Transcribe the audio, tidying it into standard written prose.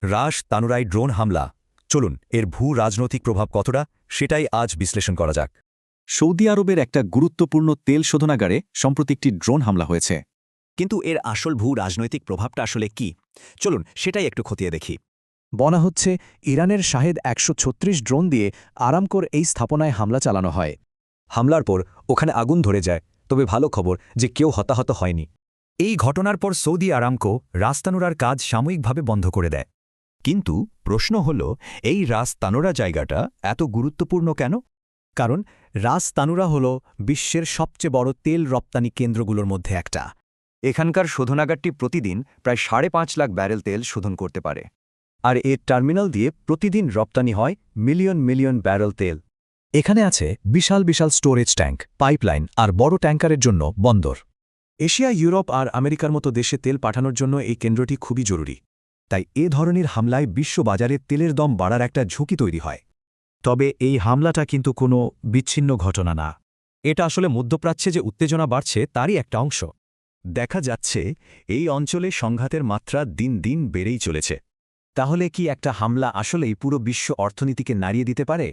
রাশ তানুরাই drone হামলা। চলুন এর ভূ রাজনৈতিক প্রভাব কতটা সেটাই আজ বিশ্লেষণ করা যাক। সৌদি আরবের একটা গুরুত্বপূর্ণ তেল শোধনাগারে সম্প্রতি একটি ড্রোন হামলা হয়েছে। কিন্তু এর আসল ভূ রাজনৈতিক প্রভাবটা আসলে কি? চলুন সেটাই একটু খতিয়ে দেখি। বলা হচ্ছে ইরানের শাহেদ ১৩৬ ড্রোন দিয়ে আরামকোর এই স্থাপনায় হামলা চালানো হয়। হামলার পর ওখানে আগুন ধরে যায়, তবে ভালো খবর যে কেউ হতাহত হয়নি। এই ঘটনার পর সৌদি আরামকো রাস্তানুরার কাজ সাময়িকভাবে বন্ধ করে দেয়। কিন্তু প্রশ্ন হল, এই রাস্তানুরা জায়গাটা এত গুরুত্বপূর্ণ কেন? কারণ রাস তানুরা হল বিশ্বের সবচেয়ে বড় তেল রপ্তানি কেন্দ্রগুলোর মধ্যে একটা। এখানকার শোধনাগারটি প্রতিদিন প্রায় ৫.৫ লাখ ব্যারেল তেল শোধন করতে পারে, আর এর টার্মিনাল দিয়ে প্রতিদিন রপ্তানি হয় মিলিয়ন মিলিয়ন ব্যারেল তেল। এখানে আছে বিশাল বিশাল স্টোরেজ ট্যাঙ্ক, পাইপলাইন আর বড় ট্যাঙ্কারের জন্য বন্দর। এশিয়া, ইউরোপ আর আমেরিকার মতো দেশে তেল পাঠানোর জন্য এই কেন্দ্রটি খুবই জরুরি। তাই এ ধরনের হামলায় বিশ্ববাজারে তেলের দাম বাড়ার একটা ঝুঁকি তৈরি হয়। তবে এই হামলাটা কিন্তু কোনো বিচ্ছিন্ন ঘটনা না। এটা আসলে মধ্যপ্রাচ্যে যে উত্তেজনা বাড়ছে তারই একটা অংশ। দেখা যাচ্ছে এই অঞ্চলে সংঘাতের মাত্রা দিন দিন বেড়েই চলেছে। তাহলে কি একটা হামলা আসলেই পুরো বিশ্ব অর্থনীতিকে নাড়িয়ে দিতে পারে?